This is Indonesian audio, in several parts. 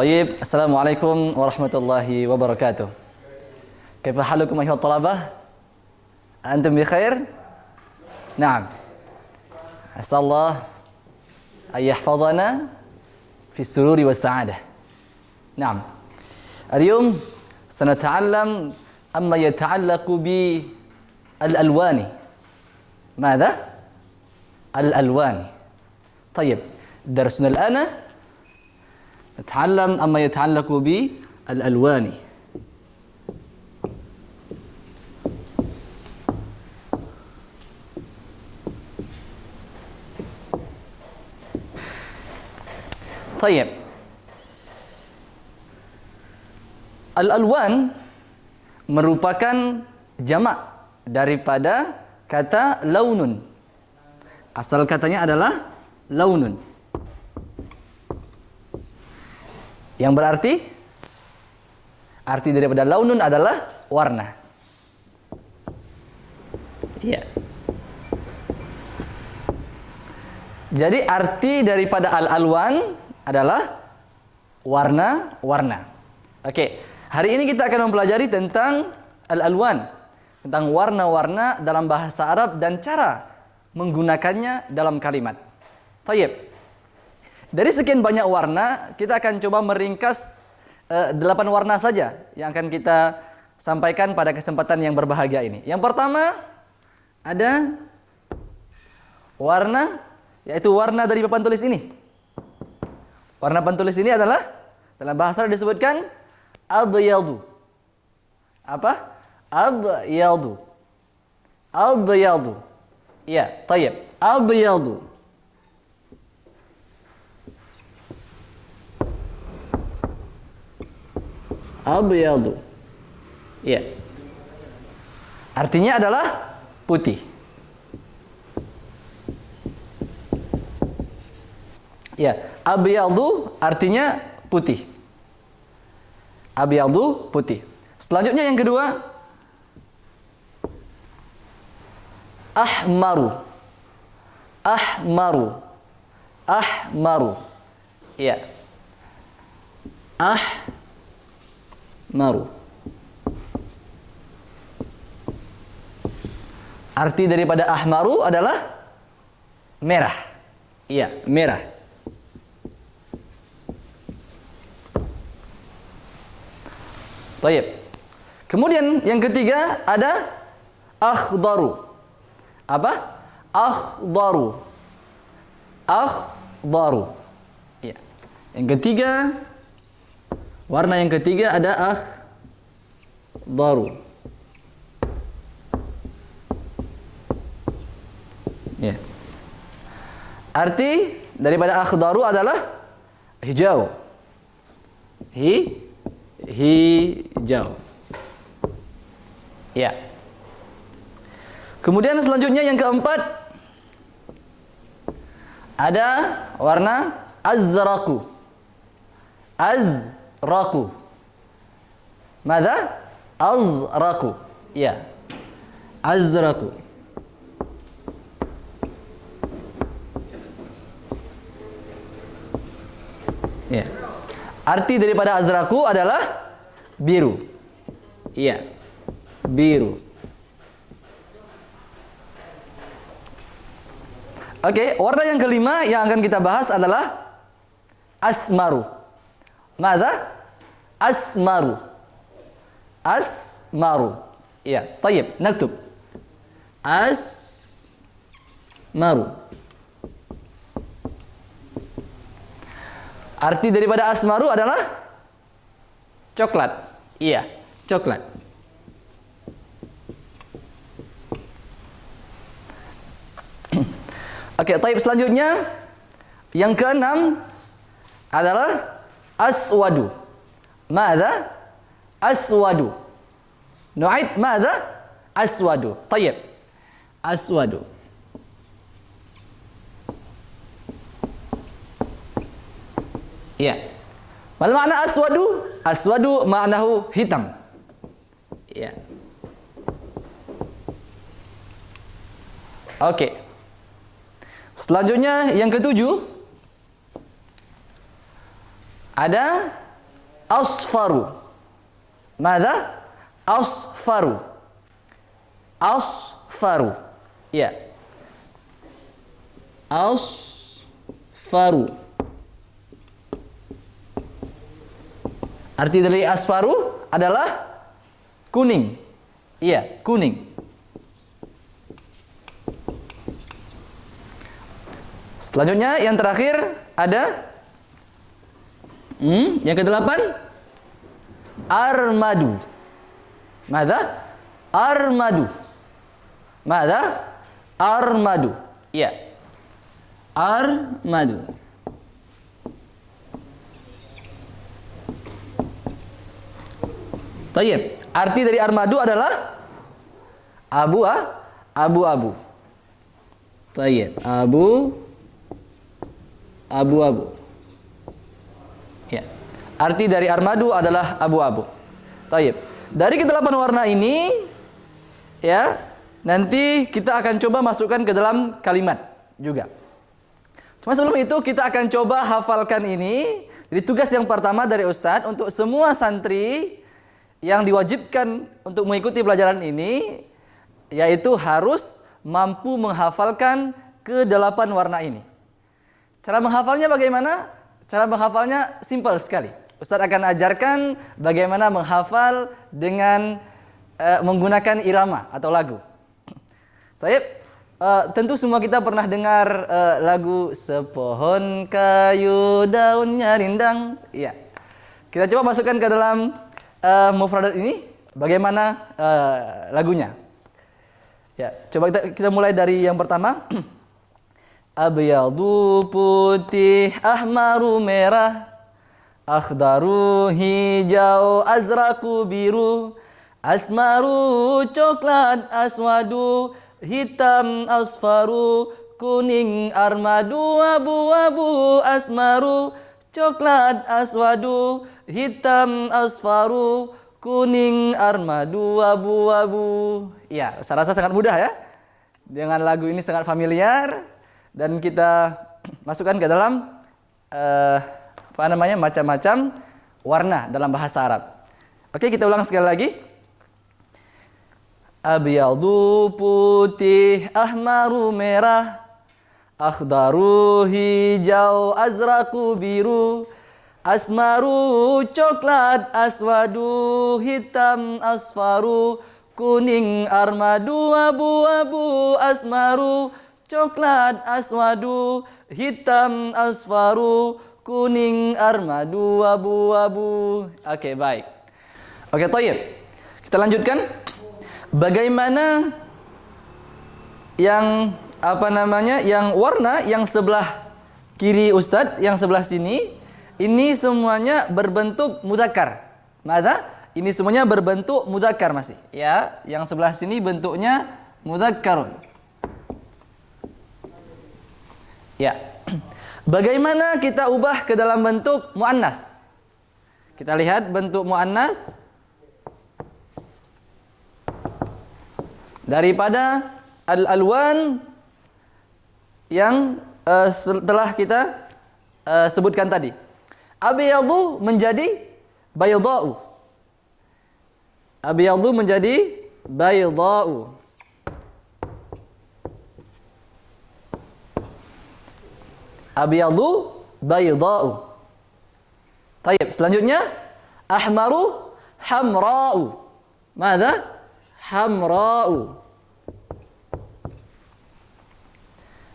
طيب السلام عليكم ورحمة الله وبركاته. كيف حالكم أيها الطلبة؟ أنتم بخير؟ نعم. أسأل الله أن يحفظنا في السرور والسعادة. نعم. اليوم سنتعلم أما يتعلق بالألوان. ماذا؟ الألوان. طيب درسنا الآن نتعلم أما يتعلق بالألوان. طيب al-alwan merupakan jamak daripada kata launun. Asal katanya adalah launun, yang berarti arti daripada launun adalah warna. Iya. Jadi arti daripada al-alwan adalah warna-warna. Oke, hari ini kita akan mempelajari tentang al-alwan, tentang warna-warna dalam bahasa Arab dan cara menggunakannya dalam kalimat. Tayyib. Dari sekian banyak warna, kita akan coba meringkas 8 warna saja yang akan kita sampaikan pada kesempatan yang berbahagia ini. Yang pertama ada warna, yaitu warna dari papan tulis ini. Warna papan tulis ini adalah dalam bahasa Arab disebutkan abyadu. Apa? Abyadu. Abyadu. Iya, tayyib. Abyadu. Abyadu. Iya. Artinya adalah putih. Ya, abyadu artinya putih. Abyadu putih. Selanjutnya yang kedua, ahmaru. Ahmaru. Ahmaru. Ya. Ahmaru. Arti daripada ahmaru adalah merah. Iya, merah. Baik. Kemudian yang ketiga ada akhdaru. Apa? Akhdaru. Akhdaru. Ya. Yang ketiga, warna yang ketiga ada akhdaru. Ya. Arti daripada akhdaru adalah hijau. Hijau. Ya. Kemudian selanjutnya yang keempat ada warna azraku. Azraku. Mada? Azraku. Ya. Azraku. Ya. Arti daripada azraku adalah biru. Iya. Biru. Oke, warna yang kelima yang akan kita bahas adalah asmaru. Mada? Asmaru. Asmaru. Iya, tayyib, naktub. Asmaru. Arti daripada asmaru adalah coklat. Iya, coklat. Oke, taib selanjutnya yang keenam adalah aswadu. Mada? Aswadu. Nu'id mada? Aswadu. Taib. Aswadu. Ya. Mal makna aswadu? Aswadu maknahu hitam. Ya. Oke. Selanjutnya yang ketujuh ada Asfaru. Mada? Asfaru. Asfaru. Ya. Asfaru. Arti dari asfaru adalah kuning. Iya, kuning. Selanjutnya yang terakhir ada yang ke-8 armadu. Mada? Armadu. Mada? Armadu. Iya. Armadu. Tayyib. Arti dari armadu adalah abu-abu. Tayyib. Abu-abu. Ya. Arti dari armadu adalah abu-abu. Tayyib. Dari ke-8 warna ini, ya, nanti kita akan coba masukkan ke dalam kalimat juga. Cuma sebelum itu kita akan coba hafalkan ini. Jadi tugas yang pertama dari Ustadz untuk semua santri yang diwajibkan untuk mengikuti pelajaran ini, yaitu harus mampu menghafalkan ke-8 warna ini. Cara menghafalnya bagaimana? Cara menghafalnya simpel sekali. Ustadz akan ajarkan bagaimana menghafal dengan menggunakan irama atau lagu. Baik, tentu semua kita pernah dengar lagu Sepohon Kayu Daunnya Rindang. Iya. Kita coba masukkan ke dalam mufradat ini bagaimana lagunya. Ya, coba kita mulai dari yang pertama. Abyadu putih, ahmaru merah, akhdaru hijau, azraku biru, asmaru coklat, aswadu hitam, asfaru kuning, armadu, abu-abu, asmaru coklat, aswadu hitam, asfaru kuning, armadu, abu-abu. Ya, saya rasa sangat mudah ya. Dengan lagu ini sangat familiar. Dan kita masukkan ke dalam macam-macam warna dalam bahasa Arab. Oke, kita ulang sekali lagi. Abyadu putih, ahmaru merah, akhdaru hijau, azraku biru, asmaru coklat, aswadu hitam, asfaru kuning, armadu, abu-abu, asmaru coklat, aswadu hitam, asfaru kuning, armadu, abu-abu. Oke, baik. Oke, thayyib. Kita lanjutkan. Bagaimana yang yang warna yang sebelah kiri Ustadz, yang sebelah sini, ini semuanya berbentuk mudzakkar. Mada? Ini semuanya berbentuk mudzakkar masih. Ya, yang sebelah sini bentuknya mudzakkarun. Ya. Bagaimana kita ubah ke dalam bentuk muannats? Kita lihat bentuk muannats. Daripada al-alwan yang telah kita sebutkan tadi. Abyadu menjadi bayda'u. Abyadu menjadi bayda'u. Abyadu bayda'u. Tayyib, selanjutnya ahmaru hamra'u. Mada? Hamra'u.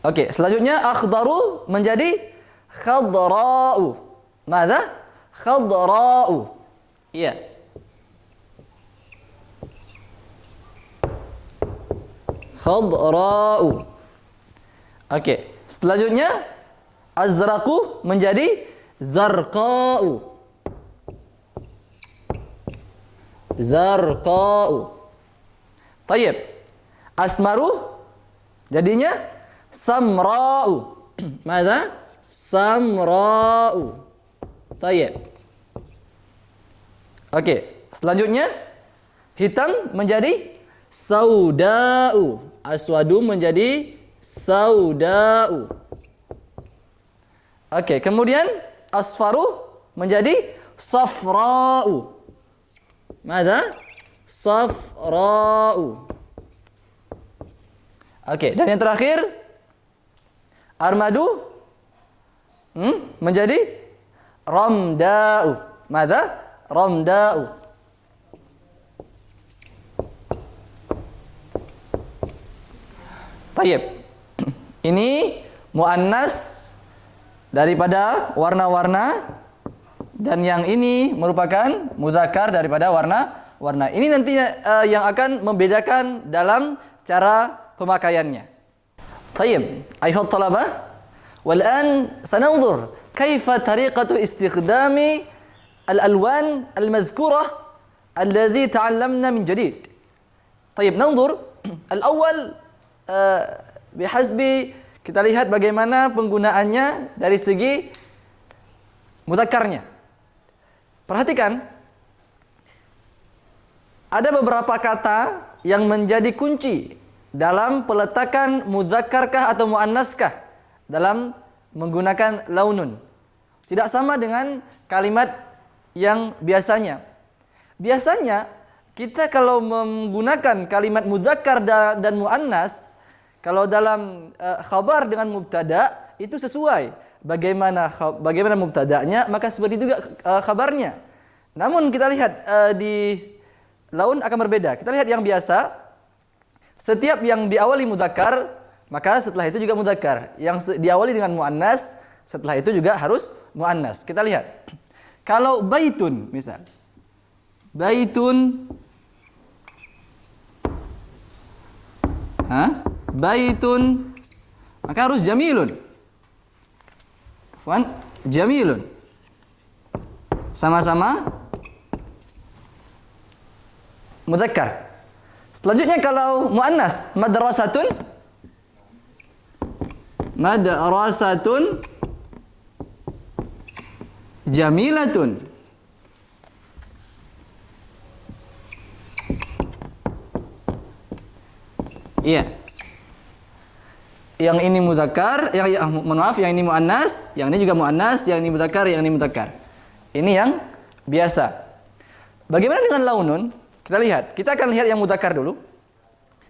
Oke, selanjutnya akhdaru menjadi khadra'u. Mada? Khadra'u. Iya. Khadra'u. Oke, selanjutnya azraqu menjadi zarqa'u. Zarqa'u. Tayyib. Asmaru jadinya samra'u. Mada? Samra'u. Tayyib. Oke, selanjutnya hitam menjadi sauda'u. Aswadu menjadi sauda'u. Oke, kemudian asfaru menjadi Safra'u. Mada? Safra'u. Oke, dan yang terakhir armadu menjadi ramda'u. Mada? Ramda'u. Tayyib. Ini muannas daripada warna-warna, dan yang ini merupakan muzakkar daripada warna-warna. Ini nanti yang akan membedakan dalam cara pemakaiannya. Tayyib. Ayuhat talabah, والآن سننظر كيف طريقة استخدام الألوان المذكورة الذي تعلمنا من جديد. طيب ننظر الأول بحسب kita lihat bagaimana penggunaannya dari segi mudzakarnya. Perhatikan, ada beberapa kata yang menjadi kunci dalam peletakan mudzakarkah atau muannaskah dalam menggunakan launun. Tidak sama dengan kalimat yang biasanya. Biasanya kita kalau menggunakan kalimat mudzakkar dan muannas, kalau dalam khabar dengan mubtada itu sesuai. Bagaimana mubtada'nya, maka seperti itu juga khabarnya. Namun kita lihat di laun akan berbeda. Kita lihat yang biasa, setiap yang diawali mudzakkar, maka setelah itu juga mudzakkar. Yang diawali dengan muannas, setelah itu juga harus muannas. Kita lihat. Kalau baitun misal. Baitun. Baitun, maka harus jamilun. Afwan, jamilun. Sama-sama mudzakkar. Selanjutnya kalau muannas, madrasatun. Madrasatun jamilatun. Iya. Yang ini mudzakkar, yang ini muannas, yang ini juga muannas, yang ini mudzakkar, yang ini mudzakkar. Ini yang biasa. Bagaimana dengan launun? Kita lihat. Kita akan lihat yang mudzakkar dulu.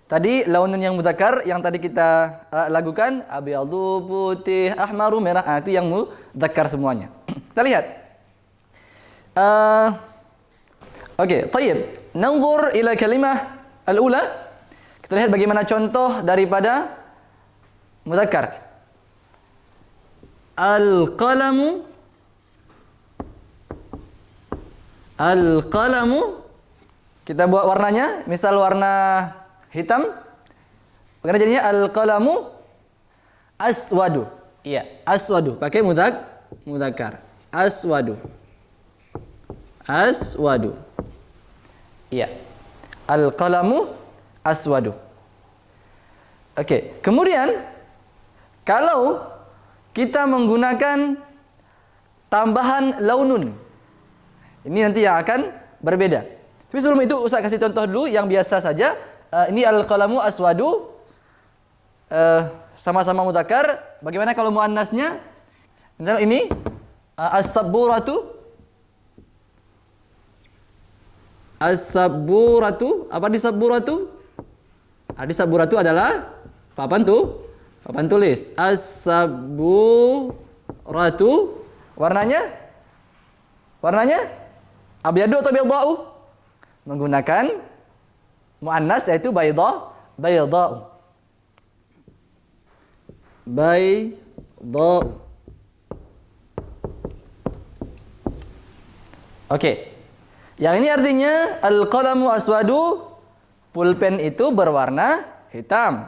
Tadi launun yang mudzakkar yang tadi kita lakukan abyadu, putih, ahmaru, merah. Itu yang mudzakkar semuanya. Kita lihat. Oke, tayyib. Nanzur ila kalimah al-ula. Kita lihat bagaimana contoh daripada mudzakkar. Al-qalamu. Al-qalamu. Kita buat warnanya, misal warna hitam. Bagaimana jadinya? Al-qalamu aswadu. Iya, aswadu. Pakai mudzakkar. Aswadu. Aswadu. Iya. Al-qalamu aswadu. Oke, kemudian kalau kita menggunakan tambahan launun, ini nanti yang akan berbeda. Tapi sebelum itu Ustaz kasih contoh dulu yang biasa saja. Ini al-qalamu aswadu, sama-sama mudzakkar. Bagaimana kalau muannasnya? Misal ini as-sabburatu. As-sabburatu, apa di sabburatu? Di sabburatu adalah papan tulis. As-sabburatu, warnanya abyadu atau baydha'u? Menggunakan muannas yaitu baydha'u. Baydha'u. Oke. Yang ini artinya al-qalamu aswadu, pulpen itu berwarna hitam.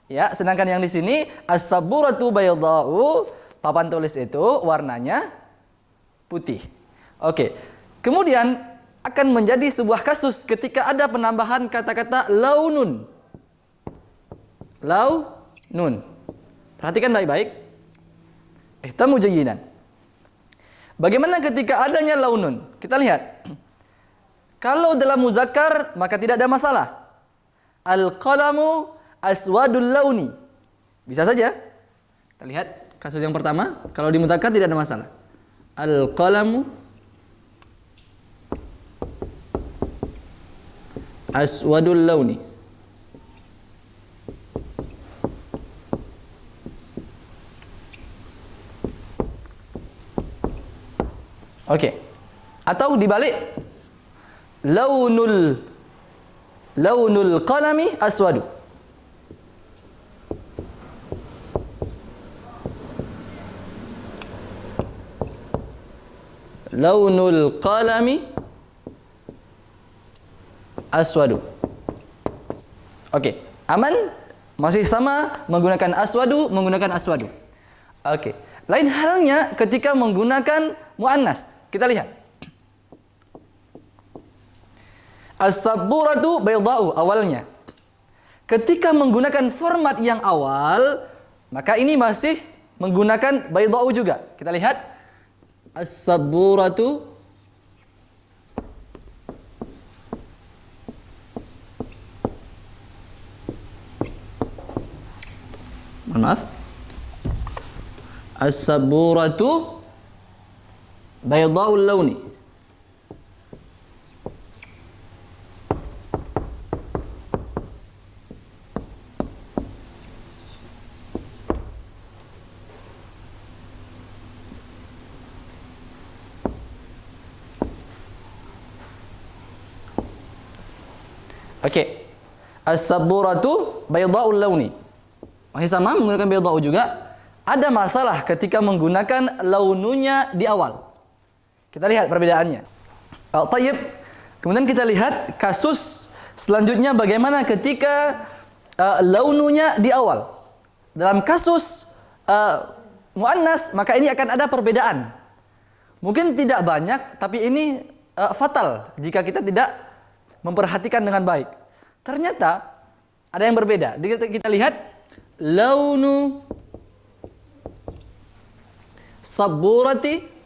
Ya, sedangkan yang di sini as-sabburatu baydha'u, papan tulis itu warnanya putih. Oke. Kemudian akan menjadi sebuah kasus ketika ada penambahan kata-kata launun. Launun. Perhatikan baik-baik. Ihtamu jayyidan. Bagaimana ketika adanya launun? Kita lihat. Kalau dalam muzakkar maka tidak ada masalah. Al-qalamu aswadul launi. Bisa saja. Kita lihat kasus yang pertama, kalau di muzakkar tidak ada masalah. Al-qalamu aswadul launi. Oke. Atau dibalik, launul qalami aswadu. Launul qalami aswadu. Oke, aman? Masih sama menggunakan aswadu, menggunakan aswadu. Oke. Lain halnya ketika menggunakan muannas. Kita lihat. As-sabburatu bayda'u awalnya. Ketika menggunakan format yang awal, maka ini masih menggunakan bayda'u juga. Kita lihat. As-sabburatu maaf. As-sabburatu bayda'ul launi. Oke. As-sabburatu bayda'ul launi. Masih sama menggunakan bayda'u juga. Ada masalah ketika menggunakan laununya di awal. Kita lihat perbedaannya. Tayyib. Kemudian kita lihat kasus selanjutnya bagaimana ketika laununya di awal. Dalam kasus muannas, maka ini akan ada perbedaan. Mungkin tidak banyak, tapi ini fatal jika kita tidak memperhatikan dengan baik. Ternyata ada yang berbeda. Kita lihat launu sabburati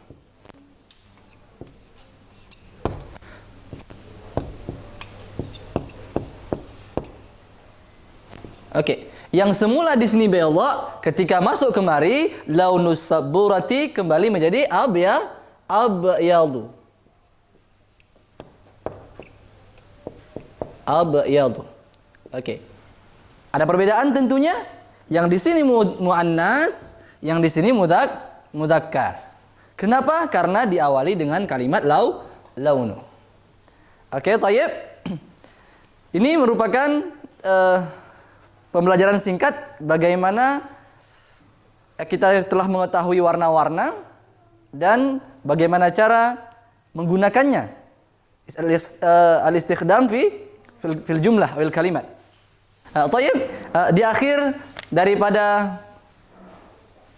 Oke, yang semula di sini bayadha, ketika masuk kemari launus sabburati kembali menjadi abyadu. Abyadu. Oke. Ada perbedaan tentunya. Yang di sini muannas, yang di sini mudzakkar. Kenapa? Karena diawali dengan kalimat launu. Oke, tayyib. Ini merupakan pembelajaran singkat bagaimana kita telah mengetahui warna-warna dan bagaimana cara menggunakannya. Al-istikhdam fil jumlah wal kalimat. Tayyib, di akhir daripada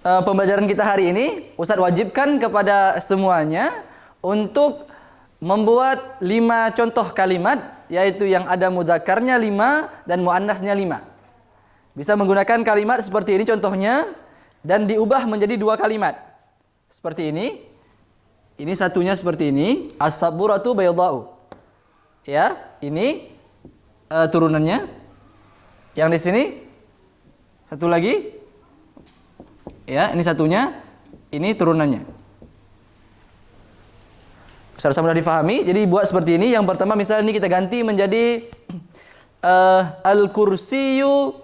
pembelajaran kita hari ini, Ustadz wajibkan kepada semuanya untuk membuat 5 contoh kalimat, yaitu yang ada mudzakarnya 5 dan muannasnya 5. Bisa menggunakan kalimat seperti ini contohnya dan diubah menjadi 2 kalimat. Seperti ini. Ini satunya seperti ini, as-sabburatu bayda'u. Ya, ini turunannya. Yang di sini satu lagi. Ya, ini satunya, ini turunannya. Secara mudah difahami, jadi buat seperti ini. Yang pertama misalnya ini kita ganti menjadi al-kursiyu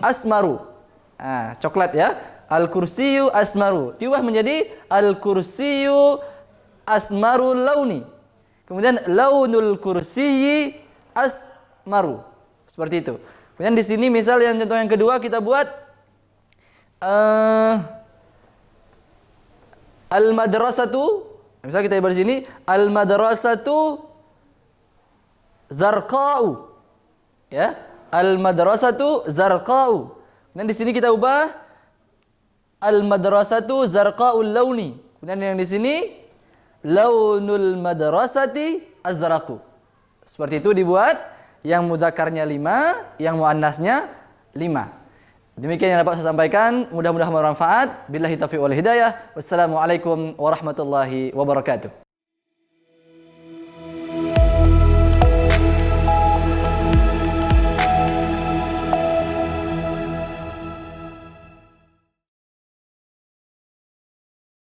asmaru. Coklat ya. Al-kursiyu asmaru. Diubah menjadi al-kursiyu asmarul launi. Kemudian launul kursiyi asmaru. Seperti itu. Kemudian di sini misal yang contoh yang kedua kita buat al-madrasatu. Misal kita buat di sini al-madrasatu zarqa'u. Ya, al-madrasatu zarqa'u. Dan di sini kita ubah al-madrasatu zarqa'ul launi. Kemudian yang di sini launul madrasati azraqu. Seperti itu dibuat. Yang mudzakarnya 5, yang muannasnya 5. Demikian yang dapat saya sampaikan, mudah-mudahan bermanfaat. Billahi taufiq wal hidayah. Wassalamualaikum warahmatullahi wabarakatuh.